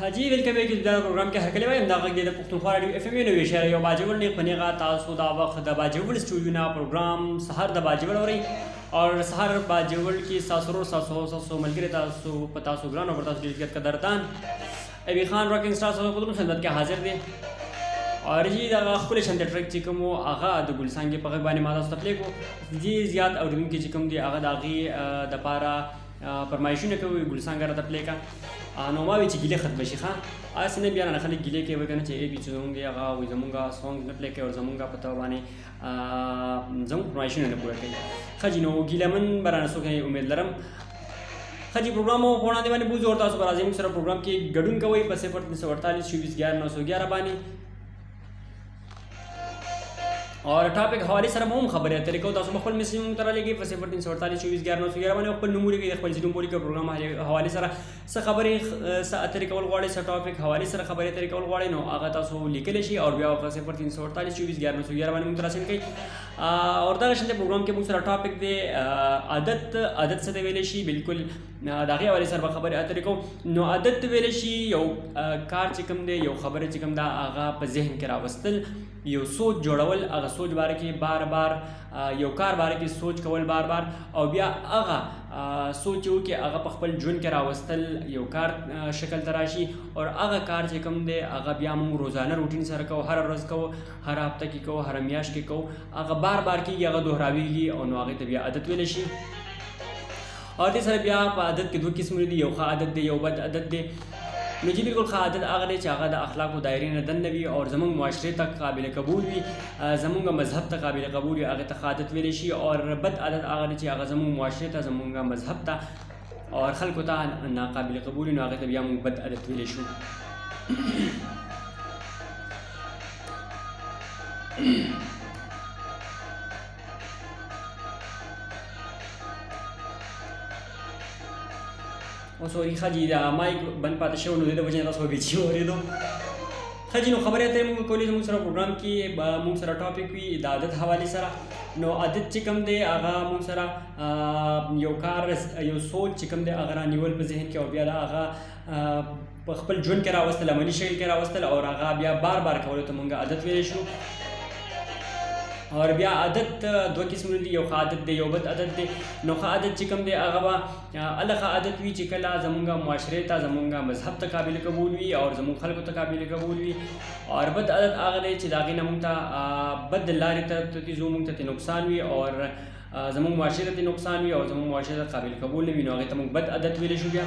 حاجی ویلکم یې د پروګرام کې هرکلی وایم دا غږ دی د پښتونخوا راډیو اف ام یو نوي اشاره یو باجوړ نه پنیغه تاسو دا وخت د باجوړ سټوډیو نه پروګرام سحر د باجوړ اوري اور سحر باجوړ کې ساسو ملګری تاسو په تاسو ګران او تاسو ډیر قدردان ابي خان راکینګ سټار سره په خدمت کې حاضر دی اور جی دا خپل شنت ټریک چې کوم هغه د ګلسانګي په غږ باندې ما تاسو ته پلی کو جی زیات اوریدونکو چې کوم دی هغه د هغې دپاره فرمایشونه کوي ګلسانګه راته پلی کا نو ما وی چې ګیلې ختم شي ښه اسې نه بیا نه خلک ګیلې کوي که نه چې ای بي چې زمونږ دی هغه وایي زمونږ سونګ نه پلی کوي او زمونږ په طور باندې زمونږ فرمایشونه نه پوره کوي ښه جي نو ګیله من به رانه څوک امید لرم ښه جي پروګرام مو په وړاندې باندې بوځو اور تاسو به راځئ موږ سره پروګرام کې ګډون کوئ په 0 348 24 11 911 باندې اور ټاپک حواله سره مو هم خبرې اترې کوو تاسو خپل میسج مونږ ته رالیږئ په 0 348 24 11 911 باندې خپل نومونه کې خپل ځینو پورې پروګرام حواله سره څه خبرې څه اترې کول غواړئ څه ټاپک حواله سره خبرې اترې کول غواړئ نو هغه تاسو لیکلی شي او بیا په 0 348 24 11 911 باندې مونږ ته راسند کړئ اور دا شانته پروګرام کې مونږ سره ټاپک دی عادت څه ته ویلی شي بالکل د هغې حوالې سره به خبرې اترې کوو نو عادت ویلی شي یو کار چې کوم دی یو خبره چې کوم ده هغه په ذهن کې راوستل یو سوچ جوړول هغه سوچ باره کې بار بار یو کار باره کې سوچ کول بار بار او بیا هغه سوچ وکړي هغه په خپل ژوند کې راوستل یو کار شکل ته راشي اور هغه کار چې کوم دی هغه بیا موږ روزانه روټین سره کوو هره ورځ کوو هر هفته کې کوو هره میاشت کې کوو هغه بار بار کېږي هغه دوهراویږي او نو هغې ته بیا عادت ویلی شي اور دې سره بیا په عادت کې دوه قسمونه دي یو ښه عادت دی یو بد عادت دی نو جی بالکل ښه عادت هغه دی چې هغه د اخلاقو دایرې نه دننه وي اور زموږ معاشرې ته قابل قبول وي زموږ مذهب ته قابل قبول وي هغې ته ښه عادت ویلی شي اور بد عادت هغه دی چې هغه زموږ معاشرې ته زموږ مذهب ته اور خلکو ته ناقابل قبول وي نو هغې ته بیا موږ بد عادت ویلی شو او سوري ښه جي دا مایک بند پاتې شوی نو د دې وجې نه تاسو به بیچي واورېدو ښه جي نو خبرې اترې مونږ کولې زموږ سره پروګرام کې به مونږ سره ټاپک وي د عادت حوالې سره نو عادت چې کوم دی هغه مونږ سره یو کار یو سوچ چې کوم دی هغه رانیول په ذهن کې او بیا د هغه په خپل ژوند کې راوستل عملي شکل کې راوستل او هغه بیا بار بار کولو ته مونږ عادت ویلی شو اور بیا عادت دوه قسمونه دي یو ښه عادت دی یو بد عادت دی نو ښه عادت چې کوم دی هغه به هله ښه عادت وي چې کله زمونږ معاشرې ته زمونږ مذهب ته قابل قبول وي اور زمونږ خلکو ته قابل قبول وي اور بد عادت هغه دی چې د هغې نه مونږ ته بد لارې ته ځو مونږ ته نقصان وي اور زمونږ معاشرې ته نقصان وي او زمونږ معاشرې ته قابل قبول نه وي نو هغې ته مونږ بد عادت ویلی شو بیا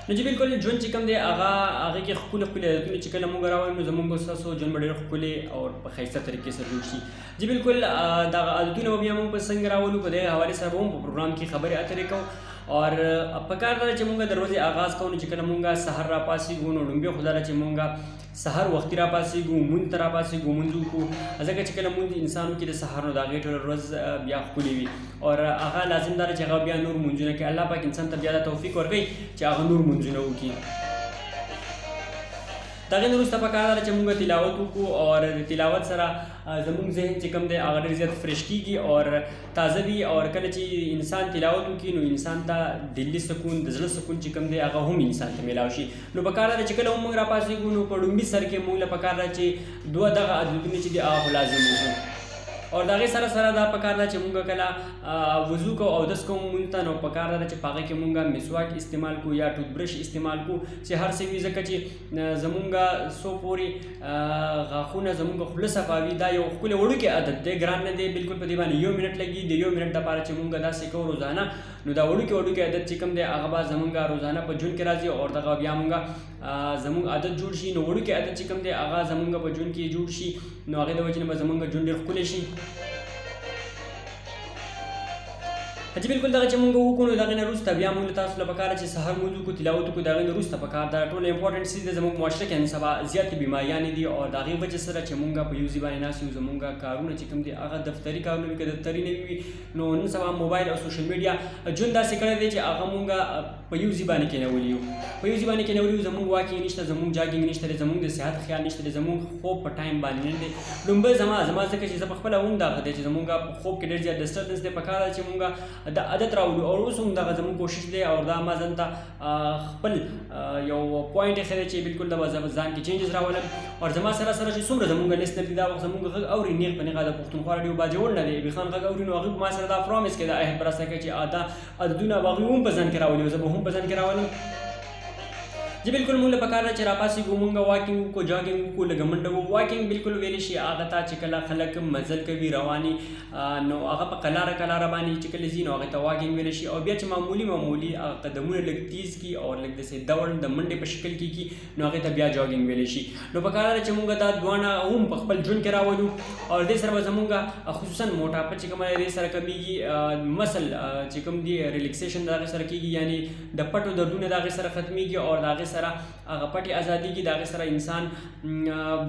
نو جی بالکل ژوند چې کوم دی هغې کې ښکلي عادتونه چې کله مونږ راوایو نو زمونږ ستاسو ژوند به ډېر ښکلي او په ښایسته طریقې سره جوړ شي جی بالکل دغه عادتونه به بیا مونږ په څنګه راولو په دې حوالې سره به هم په پروګرام کې خبرې اترې کوو اور پکار دا چې مونږ د ورځې آغاز کوو نو چې کله مونږ سحر راپاڅېږو نو لومبۍ خو دا ده چې مونږ سحر وختي راپاڅېږو مونځ ته راپاڅېږو مونځ وکړو ځکه چې کله مونځ انسان وکړي د سحر نو د هغې ټوله ورځ بیا ښکلې وي اور هغه لازم دا ده چې هغه بیا نور مونځونه کوي الله پاک انسان ته بیا دا توفیق ورکوي چې هغه نور مونځونه وکړي د هغې نه وروسته پکار ده چې مونږ تلاوت وکړو اور د تلاوت سره زمونږ ذهن چې کوم دی هغه ډېر زیات فرش کېږي اور تازه وي اور کله چې انسان تلاوت وکړي نو انسان ته دلي سکون د زړه سکون چې کوم دی هغه هم انسان ته میلاو شي نو پکار ده چې کله هم موږ راپاڅېږو نو په ډومبي سر کې موږ له پکار ده چې دوه دغه عادتونه چې دي هغه لازم وکړو اور د هغې سره سره دا پکار ده چې مونږ کله وضو کوو اودس کوو مونږ ته نو پکار ده چې په هغې کې مونږ مسواک استعمال کوو یا ټوت برش استعمال کوو چې هر څه وي ځکه چې زمونږ څو پورې غاښونه زمونږ خوله صفا وي دا یو ښکلی وړوکی عادت دی ګران نه دی بالکل په دې باندې 1 منټ لګي د 1 منټ دپاره چې مونږ داسې کوو روزانه نو دا وړوکی عادت چې کوم دی هغه به زمونږ روزانه په ژوند کې راځي اور دغه بیا مونږ زمونږ عادت جوړ شي نو وړوکی عادت چې کوم دی هغه زمونږ په ژوند کې جوړ شي نو هغې د وجې نه به زمونږ ژوند ډېر ښکلی شي چې بالکل دغه چې مونږ وکړو نو د هغې نه وروسته بیا مونږ له تاسو له پکار ده چې سحر مونځ وکړو تلاوت وکړو د هغې نه وروسته پکار ده ټوله امپورټنټ څیز دی زموږ معاشره کې نن سبا زیاتې بیماریانې دي او د هغې وجې سره چې مونږ په یو ځای باندې ناست یو زمونږ کارونه چې کوم دي هغه دفتري کارونه وي که دفتري نه وي نو نن سبا موبایل او سوشل میډیا ژوند داسې کړی دی چې هغه مونږ په یو ځای باندې کېنولي یو په یو ځای باندې کېنولي یو زمونږ واکینګ نشته زمونږ جاګینګ نشته دی زمونږ د صحت خیال نشته دی زمونږ خوب په ټایم باندې نه دی لومبۍ زما ځکه چې زه په خپله هم دغه دی چې زمونږ په خوب کې ډېر زیات ډسټربنس دی پکار ده چې مونږ د عادت راولو او اوس هم دغه زموږ کوشش دی او دا ما ځان ته خپل یو پوینټ یې ښه دی چې بالکل د ځان کې چینجز راولم او زما سره سره چې څومره زموږ لیسنر دي دا وخت زموږ غږ اوري نیغ په نیغه د پښتونخوا راډیو باجوړ نه دی ایبي خان غږ اوري نو هغوی په ما سره دا پرومیس کوي دا عهد په راسره کوي چې دا عددونه به هغوی هم په ځان کې راولي او زه به هم په ځان کې راولم जी बिल्कुल मूल पकार چې راپاسې ګومونګه واکینګ کو جاګینګ کو لږه منډه وو واکینګ بالکل ویلی شي هغه ته چې کله خلک مزل کوي رواني نو هغه په قلاره باندې چې کله ځي نو هغه ته واکینګ ویلی شي او بیا چې معمولی قدمونه لږ تیز کی او لږ داسې دوړ د منډې په شکل کې کی نو هغه ته بیا جاګینګ ویلی شي نو پکار چې موږ دا دوانه هم په خپل ژوند کې راولو او دې سره زموږ خصوصا موټاپه چې کومه دې سره کمیږي مسل چې کوم دی ریلیکسیشن دا سره کیږي یعنی د پټو دردونه دا سره ختميږي او دا سره هغه پټي ازادي کې دا سره انسان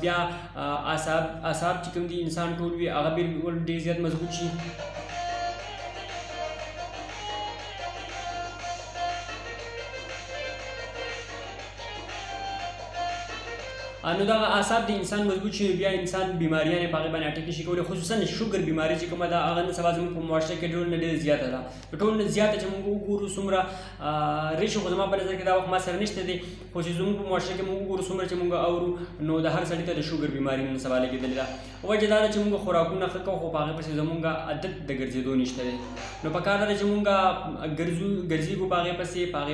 بیا اعصاب چې کوم دي انسان ټول وي هغه بالکل ډیر زیات مضبوط شي نو دا اعصاب د انسان مضبوط شي بیا انسان بیماریاں په هغه باندې اټیک شي کولای خصوصا شوګر بیماری چې کومه دا هغه سبا زموږ په معاشره کې ډول نه ډېر زیاته ده ټول نه زیاته چې موږ وګورو څومره ریشو خو زما په نظر کې دا وخت ما سره نشته دی خو چې زموږ په معاشره کې موږ وګورو څومره چې موږ اورو نو د هر سړي ته د شوګر بیماری نن سبا لګېدلې ده وجه دا ده چې موږ خوراکونه ښه کوو خو په هغې پسې زموږ عادت د ګرځېدو نشته دی نو په کار ده چې موږ ګرځېږو په هغې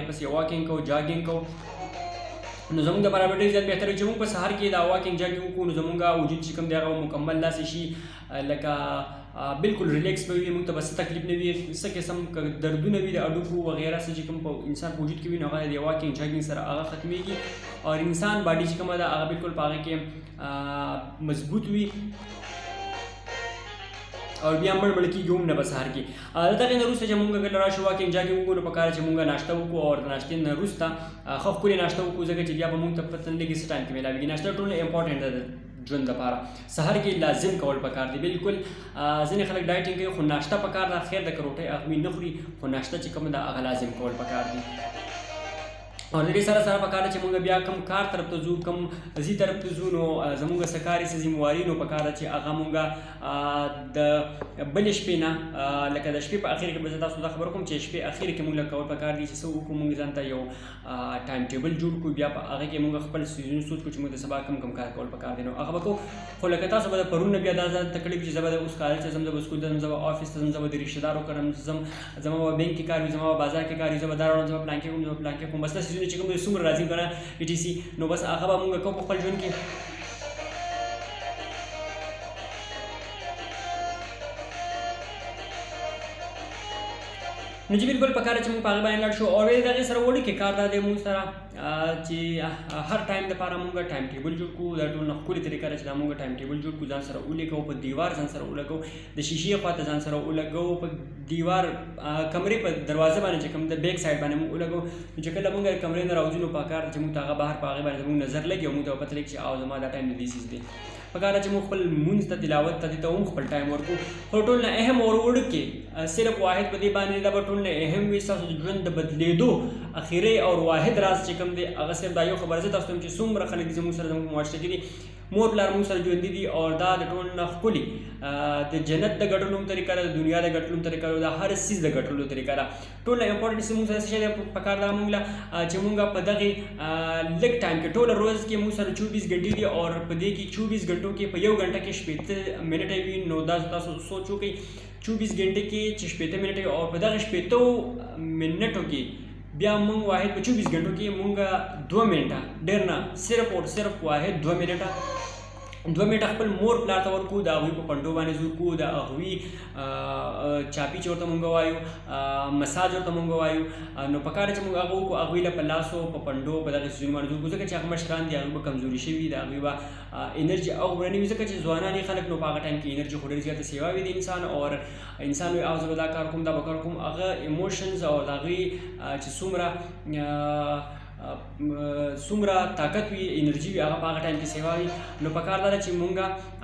پسې واکینګ کوو جاګینګ کوو نو زموږ د برابر ډېر زیات بهتره چې موږ په سهار کې دا واکینګ جاګینګ وکړو نو زموږ وجود چې کوم دی هغه مکمل داسې شي لکه بالکل ریلیکس به وي موږ ته به څه تکلیف نه وي څه قسم دردونه وي د هډوکو وغیره څه چې کوم په انسان په وجود کې وي نو هغه د واکینګ جاګینګ سره هغه ختمېږي او انسان باډي چې کومه ده هغه بالکل په هغې کې مضبوط وي او بیا مړ کېږي هم نه به سهار کې د هغې نه وروسته چې مونږ کله راشو واکینګ جاګینګ وکړو نو پکار چې مونږ ناشته وکړو او د ناشتې نه وروسته ښه ښکلې ناشته وکړو ځکه چې بیا به مونږ ته پته نه لګي څه ټایم کې میلاویږي ناشته ټول امپورټنټ ده ژوند لپاره سهار کې لازم کول پکار دی بالکل ځینې خلک ډایټینګ کوي خو ناشته پکار ده خیر د که روټۍ هغوی نه خوري خو ناشته چې کومه ده هغه لازم کول پکار دی او د دې سره پکار ده چې موږ بیا کوم کار طرف ته ځو کوم ځي طرف ته ځو نو زموږ څه کاري څه ذمواري نو پکار ده چې هغه موږ د بلې شپې نه لکه د شپې په اخر کې به زه تاسو دا خبر کوم چې شپې اخر کې موږ له کول پکار دي چې څه وکړو موږ ځان ته یو ټایم ټیبل جوړ کړو بیا په هغې کې موږ خپل څیزونه سوچ کړو چې موږ د سبا کوم کار کول پکار دي نو هغه به کوو خو لکه تاسو به د پرون نه بیا دا ځان ته کړي چې زه به اوس کالج ته ځم زه به سکول ته ځم زه به آفس ته ځم زه به د رشته دارو کره ځم زما به بینک کې کار وي زما به بازار کې کار وي زه به دا راوړم زه به پلان کې کوم زه به پلان کې کوم بس دا څیزونه چې کوم دی څومره راځي کنه ETC نو بس هغه به موږ کوو په خپل ژوند کې نو چې بالکل پکار چې موږ په هغې باندې لاړ شو او د هغې سره وړوکی کار دا دی موږ سره چې هر ټایم دپاره موږ ټایم ټیبل جوړ کړو دا ټول نه ښکلې طریقه ده چې دا موږ ټایم ټیبل جوړ کړو ځان سره ولګوو په دیوار ځان سره ولګوو د شیشې خوا ته ځان سره ولګوو په دیوار کمرې په دروازه باندې چې کوم د بیک سایډ باندې موږ ولګوو نو چې کله موږ کمرې نه راوځو نو پکار ده چې موږ ته هغه بهر په هغې باندې زموږ نظر لګي او موږ ته به پته لګي چې او زما دا ټایم د دې څیز دی پکار ده چې موږ خپل مونځ ته تلاوت ته دې ته هم خپل ټایم ورکړو خو ټول نه اهم اور وړوکی صرف واحد په دې باندې دا به ټول نه اهم وي ستاسو د ژوند د بدلېدو اخري او واحد راز چې کوم دی هغه صرف دا یو خبره زه تاسو ته چې څومره خلک دي زموږ سره زموږ معاشره کې دي مور پلار موږ سره ژوندي دي او دا د ټول نه ښکلي د جنت د ګټلو هم طریقه ده د دنیا د ګټلو هم طریقه ده د هر څیز د ګټلو طریقه ده ټول نه امپورټنټ څه موږ سره څه شی دی پکار ده موږ له چې موږ په دغې لږ ټایم کې ټوله ورځ کې موږ سره 24 غنټې دي او په دې کې 24 غنټو کې په یو غنټه کې 15 منټه وي نو دا تاسو سوچ وکړئ 24 غنټې کې چې 15 منټه او په دغه 15 منټو کې بیا موږ واحد په 24 غنټو کې موږ 2 منټه ډېر نه صرف او صرف واحد 2 منټه 2 منټه خپل مور پلار ته ورکړو د هغوی په پنډو باندې زور کړو د هغوی چاپي چې ورته مونږ وایو مساج ورته مونږ وایو نو پکار چې مونږ هغه وکړو هغوی له په لاسو په پنډو په دغې څیزونو باندې زور کړو ځکه چې هغه مشران دي هغوی به کمزوري شوي د هغوی به انرژي هغومره نه وي ځکه چې ځوانان یې خلک نو په هغه ټایم کې انرژي خو ډېر زیاته سیوا وي د انسان او انسان وایي او زه به دا کار کوم دا به کار کوم هغه ایموشنز او د هغوی چې څومره طاقت وي انرژي وي هغه په هغه ټایم کې سیوا وي نو پکار دا ده چې مونږ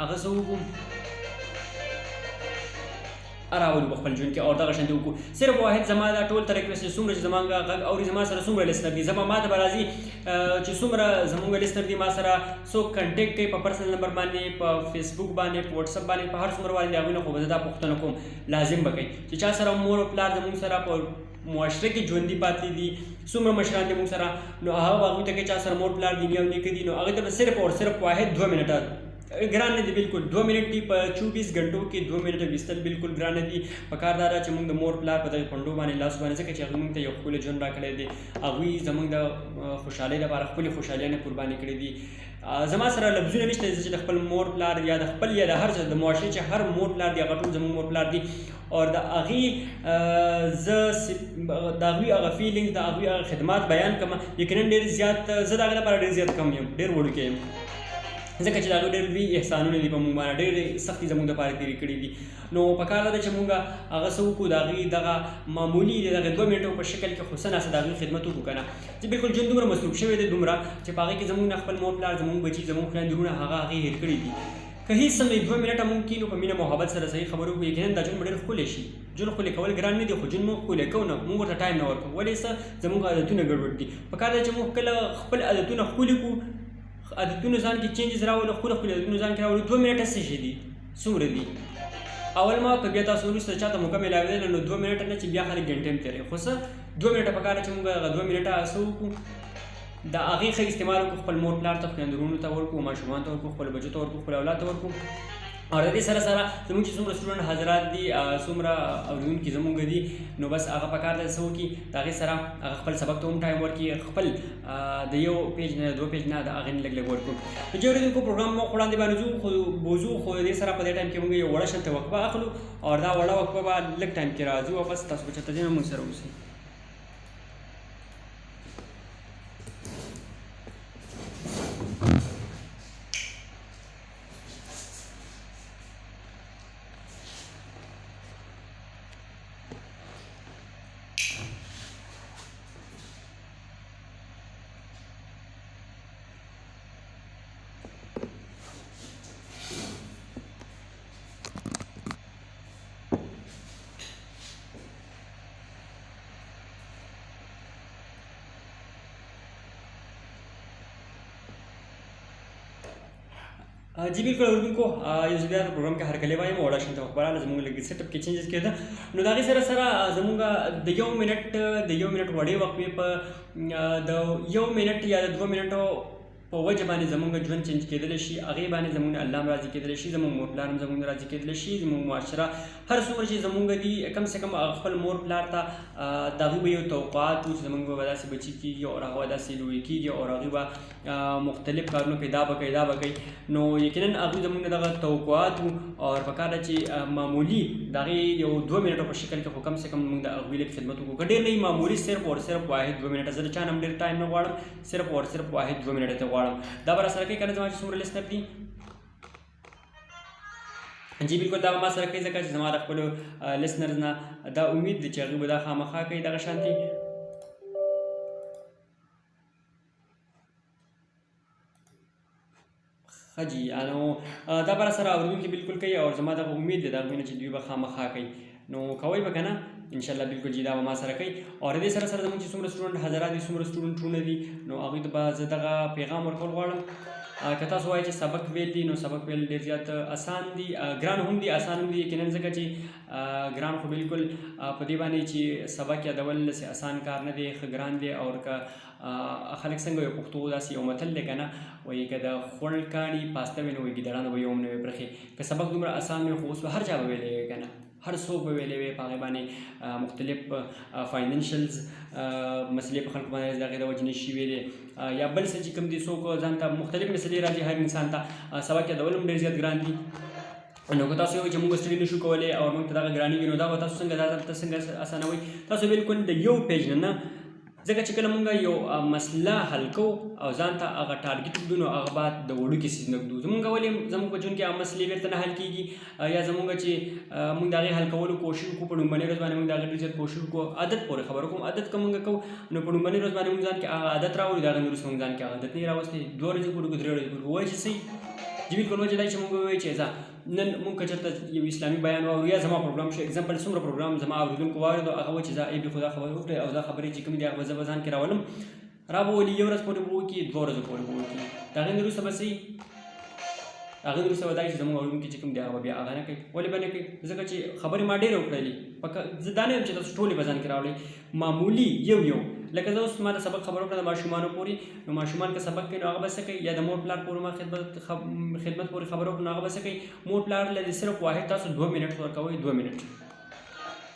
هغه څه وکړو راولو په خپل ژوند کې او دغه شانتې وکړو. صرف واحد زما دا ټول ته ریکویسټ دی څومره چې زما غږ اوري زما سره څومره لیسنر دي زما ماته به راځي چې څومره زموږ لیسنر دي ما سره څوک کنټیکټ کوي په پرسنل نمبر باندې په فیسبوک باندې په واتساپ باندې په هر څومره باندې هغوی نه خو به زه دا پوښتنه کوم لازم به کوي چې چا سره مور او پلار زموږ سره په معاشره کې ژوندي پاتې دي څومره مشران دي موږ سره نو هغه به هغوی ته کوي چا سره مور پلار دي او نیکه دي نو هغوی ته به صرف اور صرف واحد 2 منټه ګران نه دي بالکل 2 منټ دي په 24 غنټو کې 2 منټه ویستل بالکل ګران نه دي. پکار دا چې موږ د مور پلار په دغه پنډو باندې لاس باندې ځکه چې هغوی موږ ته یو ښکلی ژوند راکړی دی هغوی زموږ د خوشحالۍ لپاره خپلې خوشحالیانې قرباني کړي دي. زما سره لفظونه نشته چې د خپل مور پلار یا د خپل یا د هر څه د معاشرې چې هر مور پلار دی هغه ټول زموږ مور پلار دي او د هغې زه د هغوی هغه فیلینګز د هغوی هغه خدمات بیان کړم. یقینا ډېر زیات زه د هغې لپاره ډېر زیات کم یم ډېر وړوکی یم ځکه چې د هغوی ډېر لوی احسانونه دي په موږ باندې ډېرې سختې زموږ دپاره تېرې کړي دي. نو پکار دا ده چې موږ هغه څه وکړو د هغې دغه معمولي د دغه 2 منټو په شکل کې خو څه ناڅه د هغوی خدمت وکړو که نه چې بالکل ژوند دومره مصروف شوی دی دومره چې په هغې کې زموږ نه خپل مور پلار زموږ بچي زموږ خویندرونه هغه هغې هېر کړي دي. که هېڅ څه نه 2 منټه موږ کښېنو په مینه محبت سره صحیح خبرې وکړو یقینا دا ژوند به ډېر ښکلی شي. ژوند ښکلی کول ګران نه دي خو ژوند موږ ښکلی کوو نه موږ ورته ټایم نه ورکوو ولې څه زموږ عادتونه ګډوډ دي. پکار ده چې موږ کله خپل عادتونه ښکلي کړو عادتونو ځان کې چینجز راولو خپل عادتونو ځان کې راولو 2 منټه څه شي دي څومره دي اول ما که بیا تاسو وروسته چاته موقع میلاوېدله نو 2 منټه نه چې بیا خلک ګنټې هم تېروي خو څه 2 منټه پکار ده چې موږ هغه 2 منټه څه وکړو د هغې ښه استعمال وکړو خپل مور پلار ته خویندرونو ته ورکړو ماشومانو ته ورکړو خپلو بچو ته ورکړو خپل اولاد ته ورکړو. او د دې سره سره زموږ چې څومره سټوډنټ حضرات دي څومره اورېدونکي زموږ دي نو بس هغه پکار ده څه وکړي د هغې سره هغه خپل سبق ته هم ټایم ورکړي خپل د یو پیج نه 2 پیج نه د هغې نه لږ لږ ورکړو. د دې اورېدونکو پروګرام مخ وړاندې باندې ځو خو بوځو خو د دې سره په دې ټایم کې موږ یو وړه شانته وقفه اخلو او دا وړه وقفه به لږ ټایم کې راځو او بس تاسو به چېرته ځئ نو موږ سره اوسئ. جی بالکل اورېدونکو یو ځل بیا پروګرام کې هرکلی وایم وړه شانته خبره زموږ لږ سیټ اپ کې چینجز کېده نو د هغې سره سره زموږ د 1 منټ وړې وقفې په د 1 منټ یا د 2 منټو په وجه باندې زموږ ژوند چینج کېدلی شي هغې باندې زموږ نه الله هم راضي کېدلی شي زموږ مور پلار هم زموږ نه راضي کېدلی شي زموږ معاشره هر څومره چې زموږ دي کم سے کم خپل مور پلار ته د هغوی به یو توقعات وو چې زموږ به داسې بچي کېږي او هغه به داسې لوی کېږي او هغوی به مختلف کارونه کوي دا به کوي دا به کوي نو یقینا هغوی زموږ نه دغه توقعات وو او پکار ده چې معمولي د هغې یو 2 منټو په شکل کې خو کم سے کم موږ د هغوی لږ خدمت وکړو که ډېر نه وي معمولي صرف اور صرف واحد 2 منټه زه د چا نه هم ډېر ټایم نه غواړم صرف اور صرف واحد 2 منټه ته غواړم دا به راسره کوي که نه زما چې څومره لیسنر دي جی بالکل دا به ما سره کوي ځکه چې زما د خپلو لیسنرز نه دا امید دی چې هغوی به دا خامخا کوي دغه شانتې ښه جي نو دا به راسره اورېدونکي بالکل کوي او زما دغه امید دی د هغوی نه چې دوی به خامخا کوي نو کوئ به که نه انشاءالله بالکل جی دا به ما سره کوي او د دې سره سره زموږ چې څومره سټوډنټ حضرات دي څومره سټوډنټونه دي نو هغوی ته به زه دغه پیغام ورکول غواړم که تاسو وایئ چې سبق ویل دي نو سبق ویل ډېر زیات اسان دي ګران هم دي اسان هم دي یقینا ځکه چې ګران خو بالکل په دې باندې چې سبق یادول داسې اسان کار نه دی ښه ګران دی او که خلک څنګه وایي پښتو داسې یو متل دی که نه وایي که د خوړ کاڼي پاسته وي نو وایي ګیدړانو به یو هم نه وي برخې که سبق دومره اسان وي خو اوس به هر چا به ویلی وي که نه هر څوک به ویلی وي په هغې باندې مختلف فاینانشلز مسلې په خلکو باندې د هغې د وجې نه شي ویلې یا بل څه چې کوم دي څوک ځان ته مختلف مسلې راځي هر انسان ته سبق یادول هم ډېر زیات ګران دي نو که تاسو یو چې موږ ستړي نشو کولی او موږ ته دغه ګرانېږي نو دا به تاسو څنګه دا ته څنګه اسانوئ تاسو بالکل د یو پیج نه ځکه چې کله موږ یو مسله حل کوو او ځان ته هغه ټارګېټ وږدو نو هغه بعد د وړوکي څیز نه ږدو زموږ ولې زموږ په ژوند کې هغه مسلې بېرته نه حل کېږي یا زموږ چې موږ د هغې حل کولو کوشش وکړو په لومړنۍ ورځ باندې موږ د هغې ډېر زیات کوشش وکړو عادت پورې خبره کوم عادت که موږ کوو نو په لومړنۍ ورځ باندې موږ ځان کې هغه عادت راوړو د هغې نه وروسته موږ ځان کې هغه عادت نه وي راوستی 2 ورځې پورې که 3 ورځې پورې وایي چې صحیح جی بالکل وجه دا چې موږ ووایو چې ځه نن مونږ چېرته یو اسلامي بیان واورو یا زما پروګرام شو اگزامپل څومره پروګرام زما اورېدونکو واورېدو هغه و چې زه ایبي خو دا خبرې وکړې او دا خبرې چې کومې دي هغه به زه به ځان کې راولم را به ولي یو ورځ پورې به وکړي 2 ورځو پورې به وکړي د هغې نه وروسته به څه هغې وروسته به دا چې زموږ اورېدونکي چې کوم دی هغه بیا هغه نه کوي ولې به نه کوي ځکه چې خبرې ما ډېرې وکړلې زه دا نه یم چې تاسو ټولې به ځان کې راوړئ معمولي یو لکه زه اوس ما د سبق خبر وکړه د ماشومانو پورې نو ماشومان که سبق کوي نو هغه به څه کوي یا د مور پلار پورې ما خدمت پورې خبر وکړو نو هغه به څه کوي مور پلار له صرف واحد تاسو 2 منټ ورکوئ 2 منټ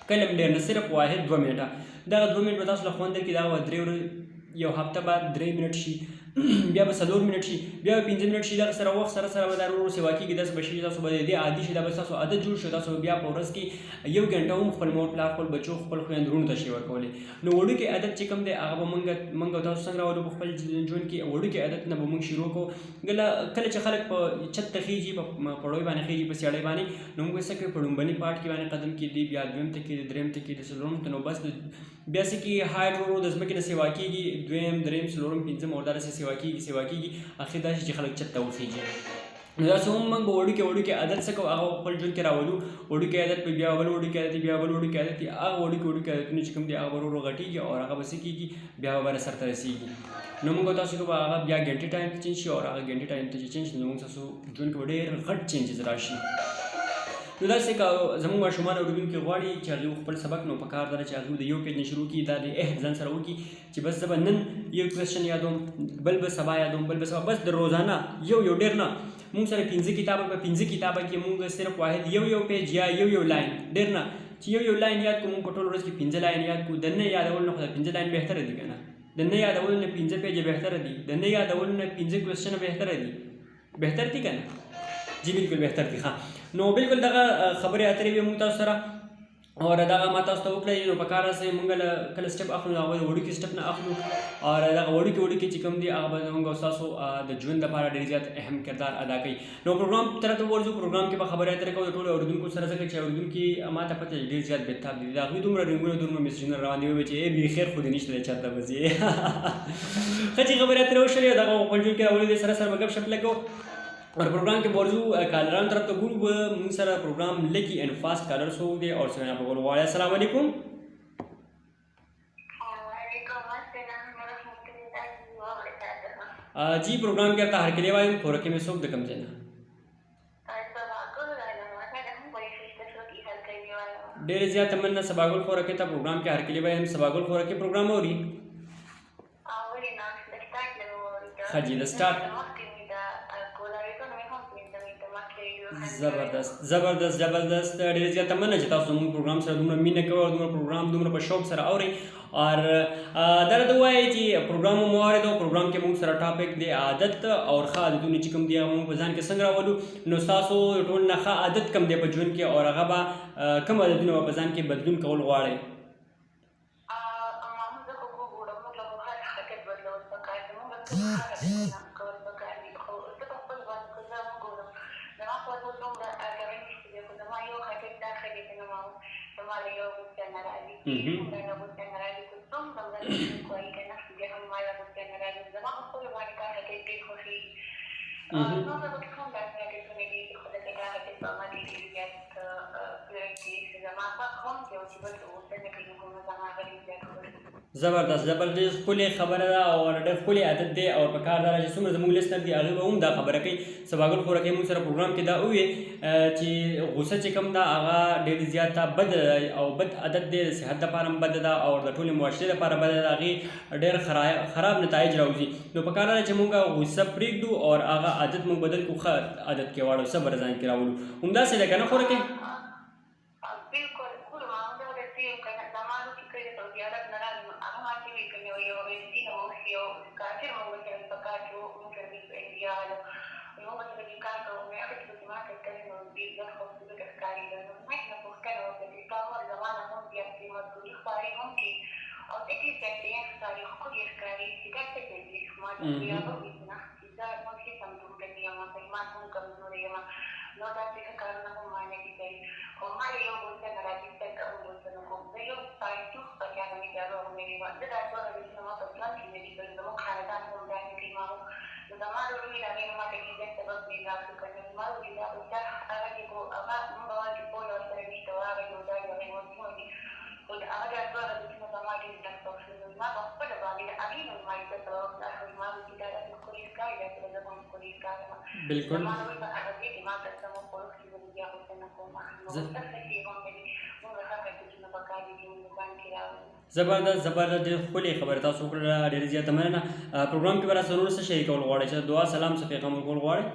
کله هم ډېر نه صرف واحد 2 منټه دغه 2 منټ به تاسو له ښوونځي کې دغه 3 یو هفته بعد 3 منټ شي بیا به 4 منټ شي بیا به 5 منټ شي دغه سره وخت سره به دا ورو سیوا کېږي داسې به شي تاسو به د دې عادي شي دا به ستاسو عادت جوړ شي تاسو بیا په ورځ کې 1 غنټه هم خپل مور پلار خپل بچو خپل خویندرونو ته شی ورکولی نو وړوکی عادت چې کوم دی هغه به موږ تاسو څنګه راولو په خپل ژوند کې وړوکی عادت نه به موږ شروع کړو کله چې خلک په چت ته خیږي په پړوی باندې خیږي په سیاړۍ باندې نو موږ څه کوي په ډومبني پاټ کې باندې قدم کېږدي بیا دویم ته کېږدي دریم ته کېږدي څلورم ته نو بس بیا څه کېږي هایډ ورو د ځمکې نه سیوا کېږي دویم دریم څلورم پنځم او داسې سیوا کېږي اخر دا چې خلک چت ته وخیږي نو داسې هم موږ به وړوکی عادت څه کوو هغه خپل ژوند کې راولو وړوکی عادت به بیا بل وړوکی عادت بیا بل وړوکی عادت هغه وړوکی عادتونه چې کوم دي هغه ورو غټېږي او هغه به څه کېږي بیا به سرته رسېږي نو موږ تاسو به هغه بیا ګنټې ټایم ته چینج شي او هغه ګنټې ټایم ته چې چینج نو موږ تاسو ژوند کې به ډېر غټ چینجز راشي نو داسې که زموږ ماشومان اورېدونکي غواړي چې هغوی خپل سبق نو په کار ده چې هغوی د یو پیج نه شروع کړي دا د عهد ځان سره وکړي چې بس زه به نن یو کوېسچن یادوم بل به سبا یادوم بل به سبا بس د روزانه یو ډېر نه موږ سره 15 کتابه په 15 کتابه کې موږ صرف واحد یو پیج یا یو لاین ډېر نه چې یو لاین یاد کړو موږ په ټول ورځ کې 15 لاین یاد کړو د نه یادول نه خو د 15 لاین بهتره دي که نه د نه یادول نه 15 پیجه بهتره دي د نه یادول نه 15 کوېسچنه بهتره دي بهتر دي که نه جی بالکل بهتر دي ښه نو بالکل دغه خبرې اترې وې موږ تاسو سره او دغه ما تاسو ته وکړئ نو په کار راسئ موږ کله سټپ اخلو هغه د وړوکي سټپ نه اخلو او دغه وړوکي چې کوم دي هغه به زموږ او ستاسو د ژوند لپاره ډېر زیات اهم کردار ادا کوي نو پروګرام طرف ته ورځو پروګرام کې به خبرې اترې کوو د ټولو اورېدونکو سره ځکه چې اورېدونکي ما ته پته ډېر زیات بېتاب دي د هغوی دومره رنګونه دومره میسجونه روان دي چې بې خیر خو دې نشته دی چېرته به ځې ښه چې خبرې اترې وشولې دغه خپل ژوند کې راولو دې سره به ګپ شپ لګو और प्रोग्राम के बावजूद कॉलरान तरफ तो गुरु मुंसरा प्रोग्राम लेकी एंड फास्ट कॉलर्स हो गए और सर आपको बोलो वाले अस्सलाम वालेकुम जी प्रोग्राम के हर के लिए वायु खोर के में सोख दकम जना डेढ़ ज़्यादा तमन्ना सबागुल खोर के था प्रोग्राम के हर के लिए वायु हम सबागुल खोर के प्रोग्राम हो रही हाँ जी द स्टार्ट زبردست ډېر زیات مننه چې تاسو زموږ پروګرام سره دومره مینه کوئ او دومره پروګرام دومره په شوق سره اورئ اور دا راته ووایئ چې پروګرام مو واورېدو پروګرام کې موږ سره ټاپک دی عادت او ښه عادتونه چې کوم دي هغه موږ په ځان کې څنګه راولو نو ستاسو ټول نه ښه عادت کوم دی په ژوند کې او هغه به کوم عادتونه به په ځان کې بدلون کول غواړئ زبردست ښکلې خبره ده او ډېر ښکلی عادت دی او په کار دا چې څومره زموږ لیسنر دي هغوی به هم دا خبره کوي سباګل خوراکۍ موږ سره پروګرام کې دا وویې چې غوسه چې کوم ده هغه ډېرې زیاته بد او بد عادت دی د صحت دپاره هم بده ده او د ټولې معاشرې لپاره بده ده هغې ډېر خراب نتایج راوځي نو په کار دا چې موږ غوسه پرېږدو او هغه عادت موږ بدل کړو ښه عادت کې واړو صبر ځان کې راولو همداسې ده که نه خوراکۍ बिल्कुल زبردست زبردست ډېر ښکلې خبره تاسو وکړله ډېرې زیاته مننه پروګرام کې به راسره نور څه شریکول غواړئ چې دعا سلام څه پیغام ورکول غواړئ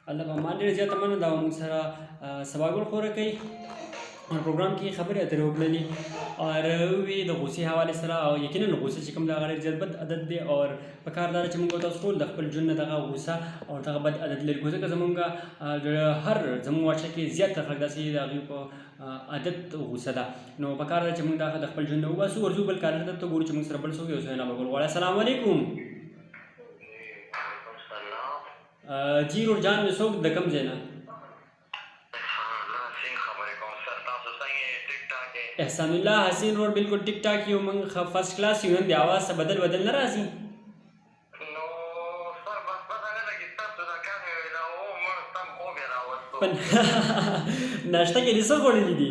الله به مان ډېره زیاته مننه دا موږ سره سباګل خوره کوي پروګرام کې خبرې اترې وکړلې اور وی د غوسې حواله سره او یقینا غوسه چې کوم دا غیر زیات بد عادت دی او په کار دار چې موږ تاسو ټول د خپل ژوند دغه غوسه او دغه بد عادت لري ځکه زمونږ هر زموږ واشه کې زیات خلک داسې دغه په عادت غوسه ده نو په کار دار چې موږ د خپل ژوند وباسو ورزو بل کار ته ګورو چې موږ سره بل څه یو څه نه بګول وړه السلام علیکم جی ور جان می څوک د کم ځای نه احسان الله حسین ور بالکل ټیک ټاک یو موږ فرست کلاس یو د आवाज څخه بدل نه راځي نو سر بس پته نه لګي تاسو دا کار وی دا او مړ تم خو به راوستو ناشته کې څه خوړلې دي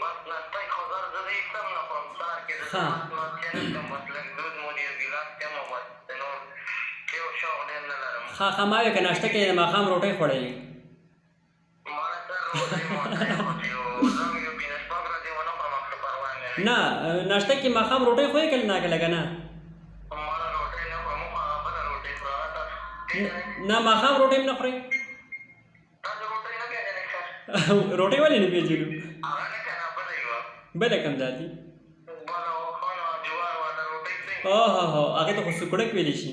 بس ناشته خو زر دې سم نه کوم سار کې د ما کې کوم مطلب دود مو دی ګلاس کې مو بس نو کې او شو نه لرم ها ما یو کې ناشته کې ما خام روټي خوړلې ما سر روټي مو نه ناشته کې ما خام روټي خوې کله نه کله کنه مالا روټي نه کوم خبره روټي خورا نه ما خام روټي نه خوري تاسو روټي نه کېږي روټي ولې نه پیژنو هغه نه کنه بل یو بل کم ذاتي بالا خو جوار والا روټي اوه هغه ته خو سکړک ویل شي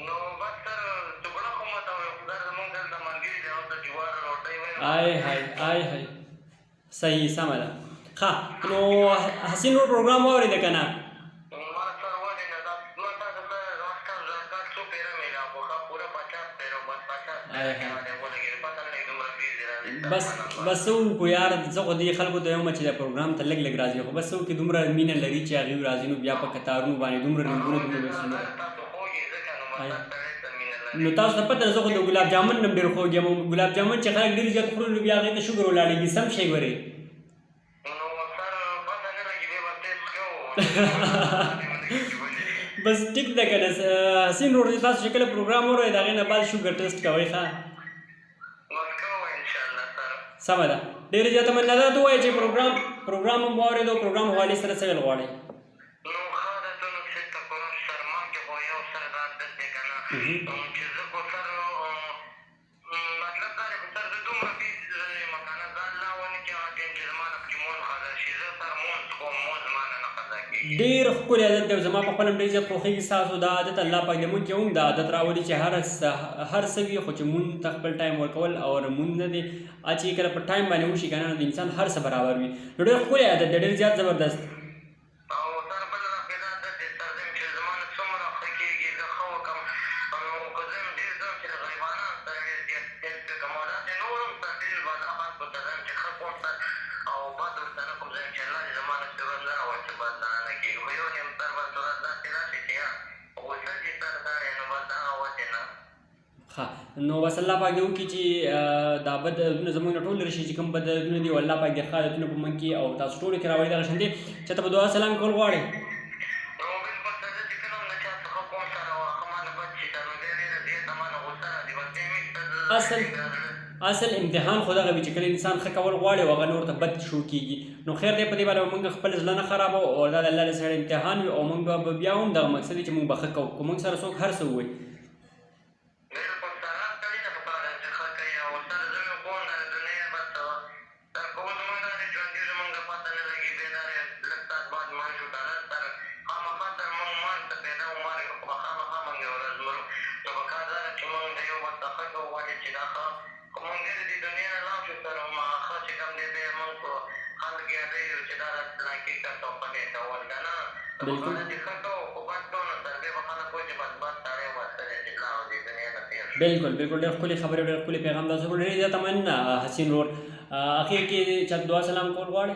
نو بس سر سکړک کوم ته خدای زمونږ د مرګي دی او د جوار روټي وای آی هاي صحیح سم ده ها نو حسین ور پروګرام اورید کنه ما سره ونه نه دا نو تاسو سره راځه ځکه څو پیره میلا په پورا 50 پیره بس 50 پیره ولګي پته نه دومره پیری بس کو یار زه خو دې خلکو ته یو چې دا پروګرام ته لګ راځي خو بس کې دومره مینه لري چې هغه راځي نو بیا په کتارونو باندې دومره رنگونه نو تاسو ته پته زه خو د ګلاب جامن نم ډیر خو یم ګلاب جامن چې خلک ډیر زیات خوري نو بیا هغه ته شوګر ولاړېږي سم شي وره بس ټیک ده کنه حسین ور تاسو شکل پروګرام وره دا غنه بعد شوګر ټیسټ کوي ښا سم ده ډیر زیاته مننه ده ته وایي چې پروګرام مو اورېدو پروګرام حواله سره څه غواړي نو خاله ته نو څه ته کوم شرما کې خو یو سره راځي کنه چې زه کو سره مطلب دا چې سره دومره پیس مکانه ځان لا ونه کې هغه چې زمانه کې مون خاله شي زه سره مون کوم مون زمانه نه خاله کې ډیر ښکلی عادت دی زما په خپل ډیر زیات خوښیږي ستاسو دا عادت الله پاک دې مونږ کې هم دا عادت راولي چې هر څه وي خو چې مونږ ته خپل ټایم ورکول او مونږ نه دی چې کله په ټایم باندې وشي کنه د انسان هر څه برابر وي نو ډیر ښکلی عادت دی ډیر زیات زبردست او سره بل راپیدا د سرزم چې زمانه څومره خکېږي زه خو کوم او کوزم ډیر زم چې غیبانه سره دې کومولات نورم تدریل باندې خاص په ځان چې خپل او بعد سره کوم ځای چې الله زمانه سره نه او چې بعد نه کې یو یم تر باندې راځي چې یا او څه چې تر دا نو باندې او چې نه ها نو بس الله پاک دې وکړي چې دا بد زموږ ټول رشي چې کوم بد دي والله پاک دې خالتونه په من کې او تاسو ټول کې راوړي دا شاندې چې ته په دعا سلام کول غواړي اصل امتحان خدا غوي چې کله انسان ښه کول غواړي او هغه نور ته بد شروع کیږي نو خیر دې په دې باندې موږ خپل ځل نه خرابو او دا الله سره امتحان وي او موږ به بیا هم دا مقصد چې موږ بخښه کوو موږ سره څوک هر څه وي بالکل چې بدبخت سړی بس چې لا او دې دنیا ته تېر شو. بالکل بالکل ډېر ښکلې خبرې ډېر ښکلې پیغام تاسو وکړ. ډېر زیاته مننه حسین ورور. اخر کې چا دعا سلام کول غواړئ؟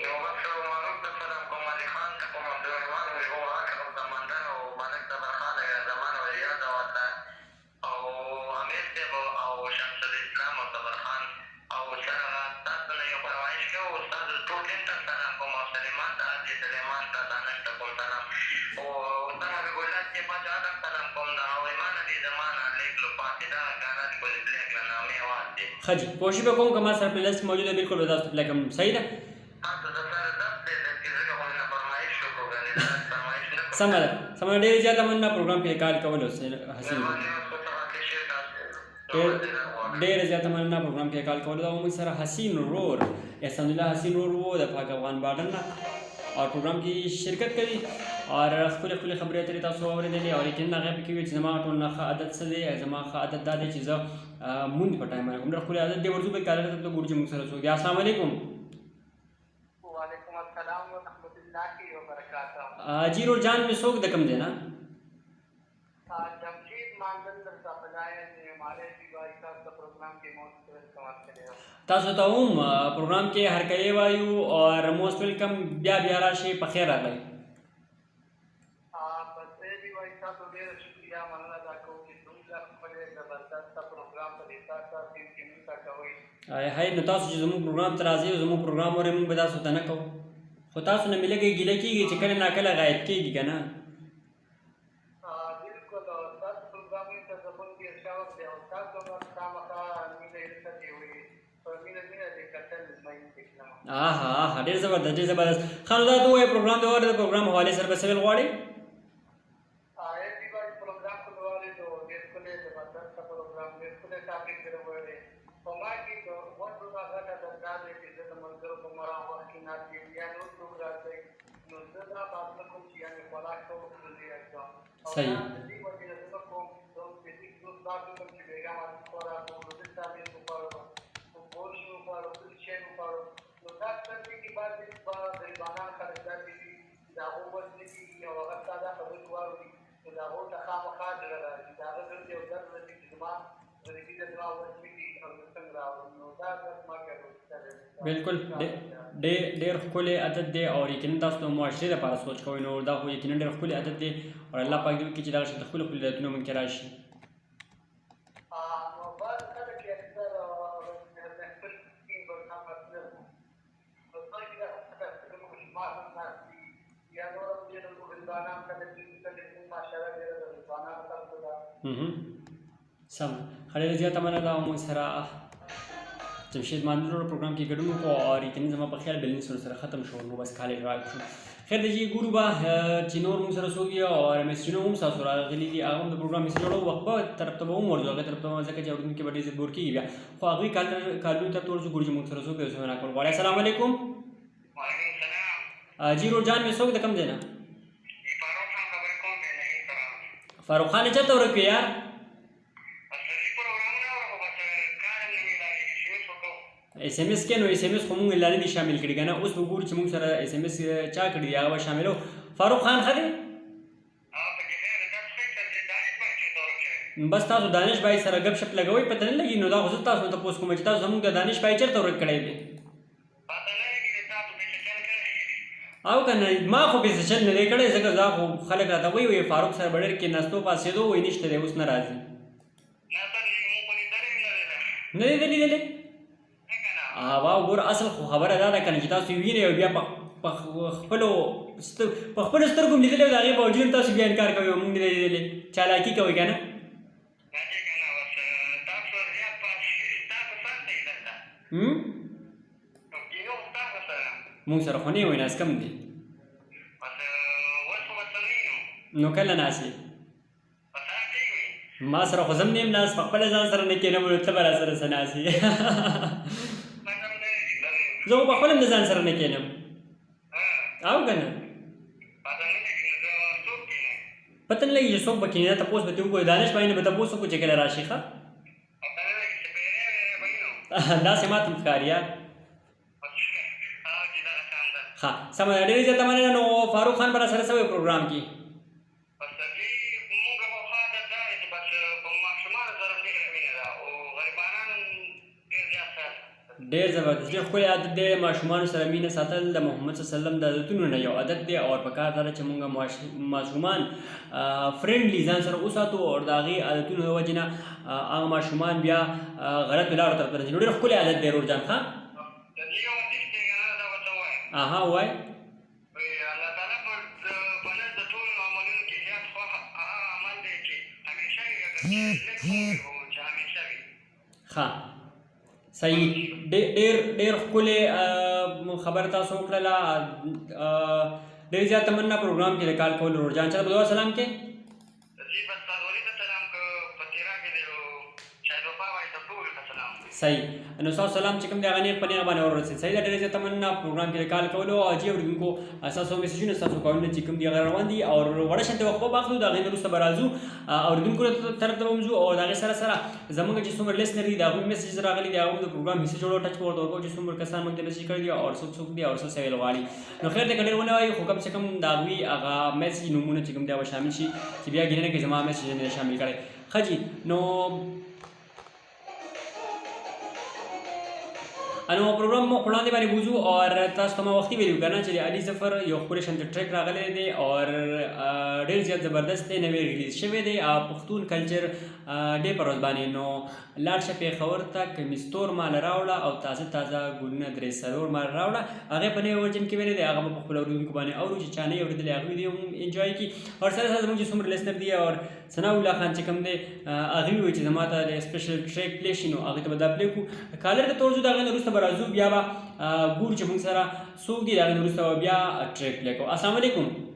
یو بس معروف ته سلام کوم، علي خان ته کوم، عبدالرحمن ویغو عاشق سمندر او ملک صبرخان زمان ولیاد ورته او حمید صاحب او شمس الاسلام او صبرخان او سره تاسو نه یو فرمایش کوو استاد ټول ټیم ته سلام کوم او سلیمان ته حاجي سلیمان ته دانش ته کوم سلام او استاد حبیب الله صاحب باچا ته سلام کوم دا او ایمان دې زمانه لیک لو پاتې دا کارات کوي بلیک نامه आवाज دې ښه جي کوشش به کوم که ما سره پلې لست موجود ده بالکل به تاسو ته پلی کوم. صحیح ده؟ سمه ده سمه ده. ډېر زیاته مننه پروګرام کې کال کول حسین ورور. ډېر زیاته مننه پروګرام کې کال کول. دا موږ سره حسین ورور احسان الله حسین ورور وو د پاک افغان بارډر نه اور پروګرام کې شرکت کوي اور خپل خبرې اترې تاسو اورېدلې او یقینا هغه پکې وي چې زما ټول نه ښه عادت څه دی. زما ښه عادت دا دی چې زه مونځ په ټایم باندې کوم. ډېر ښکلی عادت دی. ورځو به کالر ته ګورو چې موږ سره څوک دی. السلام علیکم. وعلیکم السلام ورحمۃ اللہ وبرکاتہ. جی رور جان میں څوک د کوم دی نه؟ جمشید ماندل درته بلایا چې हमारे دیوای تاسو پروګرام کې موږ استعمال کړی. تاسو ته هم پروګرام کې هر کله وایو اور موست ویلکم. بیا بیا راشي په خیر راغلی. بس دیوای تاسو ډېر شکریہ مننه دا کوم چې څنګه خپل زبردست پروګرام په دې تاسو کې موږ کوي. هاي نو تاسو چې زموږ پروګرام ته راځي زموږ پروګرام ورې موږ به تاسو ته نه کوو خو تاسو نه مې لږه ګیله کېږي چې کله ناکله غایب کېږي که نه. بالکل تاسو پروګرام ته زموږ ډېر شوق دی او تاسو به خامخا مینه یې څه وي په مینه دې کتل مې وکړم. ډېر زبردست ډېر زبردست. ښه نو دا ته ووایه پروګرام د واورې د پروګرام حوالې سره به څه ویل غواړې؟ پروګرام په واورې د ډېر ښکلی زبردست پروګرام ډېر ښکلی ټاپک دی وویلې په ما کې د وټو نه غټه درګاه دی چې زه د ملګرو په مرام وخت کې ناست یم یا نور څوک راځئ نو زه دا فاصله کوم چې یعنې خوراک کوم صحیح. دې وجې نه زه کوم فزیک دوست تاسو کوم چې بېګا ما خوراک وکړو د تابع وکړو فوټبال شي وکړو بل شی وکړو نو دا څه دي چې بعضې غریبانان خلک داسې دي چې د هغو وس نه کېږي او هغه ساده خبرې واوري نو د هغو ته خامخا زړه راځي د هغه زړه ته یو درد راځي چې زما غریبي د زما وس نه کېږي او زه څنګه راوړم نو دا درد ما کوي. بالکل ډېر ښکلی عادت دی او یقینا تاسو د معاشرې لپاره سوچ کوئ نو دا خو یقینا ډېر ښکلی عادت دی او الله پاک دې وکړي چې دغه شان ښکلي ښکلي عادتونه مونږ کې راشي. نو بعض خلک یې اکثر محفل کې برنامه مطلب نو څنګه دا زموږ ماشومان هم ناست دي یا نور هم ډېر غریبانان خلک دي چې ماشاءالله ډېره د غریبانانو خلکو ده. سم. ښه ډېره زیاته مننه او موږ سره جمشید ماندل پروګرام کې ګډون وکړو او یقینا زما په خیال بیلنس سره ختم شو نو بس کال غایب شو. خیر دی جی ګورو به چې نور موږ سره څوک دي او میسجونه هم ستاسو راغلي دي هغه هم د پروګرام میسج وړو وخت به طرف ته به هم ورځو هغې طرف ته ځکه چې اورېدونکي به ډېر زیات بور کېږي بیا خو هغوی کالونو طرف ته ورځو ګورو چې موږ سره څوک دی اوس راکول غواړي. السلام علیکم. وعلیکم السلام. جی رور جان مې څوک د کوم دی نه؟ فاروق خان خبرې کوم دی نه فاروق خان چېرته ورک وې یار؟ اس ایم اس کې نو اس ایم اس خو مونږ لا نه دي شامل کړي که نه اوس به ګورو چې مونږ سره اس ایم اس چا کړي دي هغه به شاملو. فاروق خان ښه دی؟ بس تاسو دانش بھائی سره ګپ شپ لګوئ پته نه لګي نو دا خو زه تاسو ته تپوس کوم چې تاسو زموږ د دانش بھائی چېرته ورک کړی دی؟ او که نه ما خو بېسچل نه دی کړی ځکه دا خو خلک راته وایي فاروق سره به ډېر کېناستو پاسېدو وایي نشته دی اوس نه راځي. نه دی لیدلی؟ واو ګوره اصل خو خبره دا ده که نه چې تاسو وینئ او بیا په خپلو سترګو م لیدلی او د هغې باوجود هم تاسو بیا انکار کوئ او مونږ نه دی لیدلی چالاکي کوئ که نه. مونږ سره خو نه یې وایي ناست کم دی نو کله ناست یې؟ ما سره خو زه هم نه یم ناست په خپله ځان سره نه کښېنم نو ته به را سره څه ناست یې زه خو په خپله هم د ځان سره نه کښېنم او که نه پته نه لګي چې څوک به کښېني دا تپوس به ترې وکړو دانش بھائی نه به تپوس وکړو چې کله راشي ښه داسې ما ته هم ښکاري یار ښه سمه ده ډېرې زیاته مننه. نو فاروق خان به را سره څه وایي پروګرام کې؟ ډېر زبردست ډېر ښکلی عادت دی ماشومانو سره مینه ساتل د محمد صلی الله علیه وسلم د عادتونو نه یو عادت دی او پکار دا ده چې مونږ ماشومان فرینډلی ځان سره وساتو او د هغې عادتونو د وجې نه هغه ماشومان بیا غلطو لارو ته ورته ځي نو ډېر ښکلی عادت دی ورور جان ښه اها ووایه ښه صحیح ډېر ښکلې خبره تاسو وکړله ډېر زیات تمنا پروګرام کې د کال کول ورور جان چا به دعا سلام کې صحیح نو تاسو سلام چې کوم دی هغه نیغ په نیغه باندې ورسېد صحیح ده ډېر زیات تمنا پروګرام کې د کال کولو او جي اورېدونکو ستاسو میسجونه ستاسو کالونه چې کوم دي هغه روان دي او وړه شانتې وقفه به اخلو د هغې نه وروسته به راځو اورېدونکو طرف ته به هم ځو او د هغې سره سره زموږ چې څومره لیسنر دي د هغوی میسیجز راغلي دي هغوی د پروګرام حصې جوړو ټچ به ورته ورکوو چې څومره کسان موږ ته میسیج کړي دي او څوک دي او څه ویل غواړي نو خیر دی که ډېر ونه وایي خو کم سے کم د هغوی هغه میسیج نومونه چې کوم دی هغه شامل شي چې بیا ګیله نه کوي زما میسیج نه دی شامل کړی ښه جي نو نو پروګرام مو وړاندې باندې بوځو او تاسو ته ما وختي ویلي که نه چې د علي ظفر یو ښکلی شانته ټریک راغلی دی او ډېر زیات زبردست دی نوی ریلیز شوی دی پښتون کلچر ډې په ورځ باندې نو لاړ شه پېښور ته کمیستور مال راوړه او تازه ګلونه درې څلور مال راوړه هغې په نوی ورجن کې ویلی دی هغه به په خپلو اورېدونکو باندې اورو چې چا نه یې اورېدلی هغوی دې هم انجوای کړي او سره سره زموږ چې څومره لیسنر دي او ثناء الله خان چې کوم دی هغوی وایي چې زما ته د سپیشل ټریک پلی شي نو هغې ته به دا پلی کړو کالر ته ورځو د هغې نه وروسته به راځو بیا به ګورو چې موږ سره څوک دي د هغې نه وروسته به بیا ټریک پلی کوو السلام علیکم